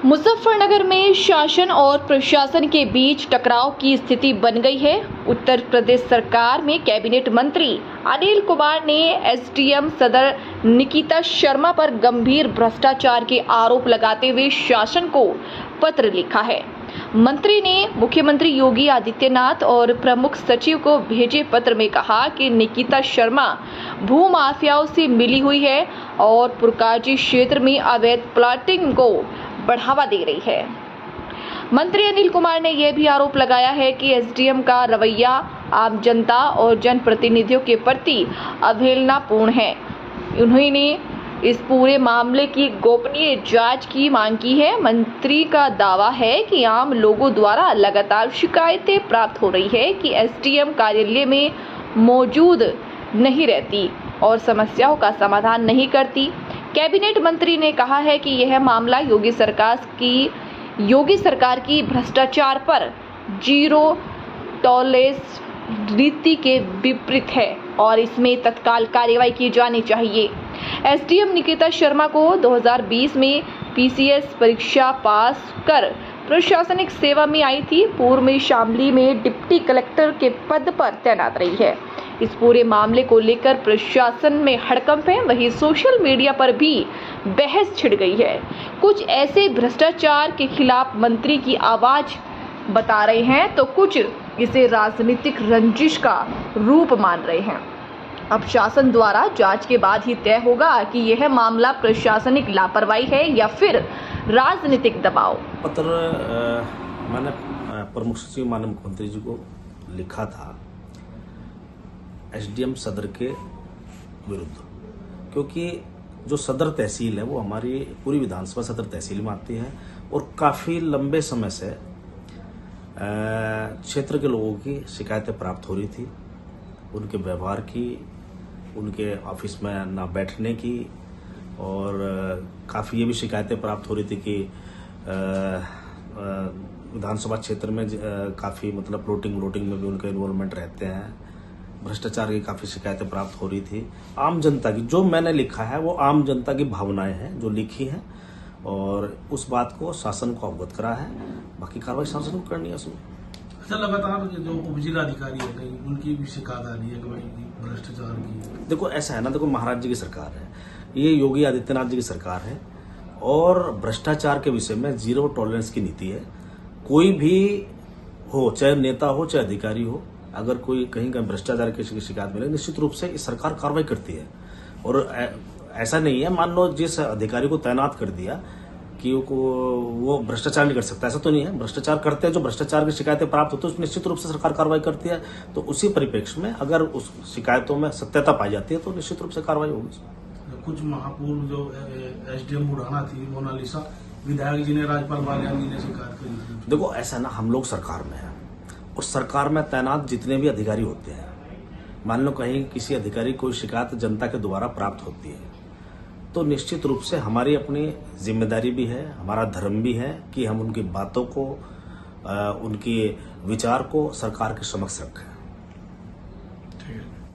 मुजफ्फरनगर में शासन और प्रशासन के बीच टकराव की स्थिति बन गई है। उत्तर प्रदेश सरकार में कैबिनेट मंत्री अनिल कुमार ने एसडीएम सदर निकिता शर्मा पर गंभीर भ्रष्टाचार के आरोप लगाते हुए शासन को पत्र लिखा है। मंत्री ने मुख्यमंत्री योगी आदित्यनाथ और प्रमुख सचिव को भेजे पत्र में कहा कि निकिता शर्मा भू माफियाओं से मिली हुई है और पुरकाजी क्षेत्र में अवैध प्लॉटिंग को बढ़ावा दे रही है। मंत्री अनिल कुमार ने यह भी आरोप लगाया है कि एसडीएम का रवैया आम जनता और जनप्रतिनिधियों के प्रति अवहेलनापूर्ण है। उन्होंने इस पूरे मामले की गोपनीय जांच की मांग की है। मंत्री का दावा है कि आम लोगों द्वारा लगातार शिकायतें प्राप्त हो रही है कि एसडीएम कार्यालय में मौजूद नहीं रहती और समस्याओं का समाधान नहीं करती। कैबिनेट मंत्री ने कहा है कि यह मामला योगी सरकार की भ्रष्टाचार पर जीरो टॉलरेंस नीति के विपरीत है और इसमें तत्काल कार्रवाई की जानी चाहिए। एसडीएम निकिता शर्मा को 2020 में पीसीएस परीक्षा पास कर प्रशासनिक सेवा में आई थी। पूर्व में शामली में डिप्टी कलेक्टर के पद पर तैनात रही है। इस पूरे मामले को लेकर प्रशासन में हड़कंप है। वहीं सोशल मीडिया पर भी बहस छिड़ गई है। कुछ ऐसे भ्रष्टाचार के खिलाफ मंत्री की आवाज बता रहे हैं तो कुछ इसे राजनीतिक रंजिश का रूप मान रहे हैं। अब शासन द्वारा जांच के बाद ही तय होगा कि यह मामला प्रशासनिक लापरवाही है या फिर राजनीतिक दबाव। पत्र मैंने प्रमुख सचिव माननीय मुख्यमंत्री जी को लिखा था एसडीएम सदर के विरुद्ध, क्योंकि जो सदर तहसील है वो हमारी पूरी विधानसभा सदर तहसील में आती है और काफ़ी लंबे समय से क्षेत्र के लोगों की शिकायतें प्राप्त हो रही थी। उनके व्यवहार की, उनके ऑफिस में ना बैठने की, और काफ़ी ये भी शिकायतें प्राप्त हो रही थी कि विधानसभा क्षेत्र में काफ़ी मतलब प्लॉटिंग में भी उनका इन्वॉल्वमेंट रहते हैं। भ्रष्टाचार की काफ़ी शिकायतें प्राप्त हो रही थी। आम जनता की, जो मैंने लिखा है वो आम जनता की भावनाएं हैं जो लिखी हैं, और उस बात को शासन को अवगत करा है। बाकी कार्रवाई शासन को करनी है उसमें। अच्छा, लगातार जो उप जिलाधिकारी है कहीं उनकी भी शिकायत आ रही है कि भाई भ्रष्टाचार की। देखो ऐसा है ना, देखो महाराज जी की सरकार है, ये योगी आदित्यनाथ जी की सरकार है और भ्रष्टाचार के विषय में जीरो टॉलरेंस की नीति है। कोई भी हो, चाहे नेता हो चाहे अधिकारी हो, अगर कोई कहीं का भ्रष्टाचार की शिकायत मिले निश्चित रूप से इस सरकार कार्रवाई करती है। और ऐसा नहीं है मान लो जिस अधिकारी को तैनात कर दिया कि वो भ्रष्टाचार नहीं कर सकता, ऐसा तो नहीं है। भ्रष्टाचार करते हैं, जो भ्रष्टाचार की शिकायतें प्राप्त होती है तो निश्चित रूप से सरकार कार्रवाई करती है। तो उसी परिप्रेक्ष्य में अगर उस शिकायतों में सत्यता पाई जाती है तो निश्चित रूप से कार्रवाई होगी। कुछ महापूर्व जो एसडीएम बुढ़ाना थी मोनालिसा, विधायक जी ने, राज्यपाल बालियान जी ने शिकायत करी थी। देखो ऐसा ना, हम लोग सरकार में है और सरकार में तैनात जितने भी अधिकारी होते हैं, मान लो कहीं किसी अधिकारी कोई शिकायत जनता के द्वारा प्राप्त होती है तो निश्चित रूप से हमारी अपनी जिम्मेदारी भी है, हमारा धर्म भी है कि हम उनकी बातों को, उनके विचार को सरकार के समक्ष रखें।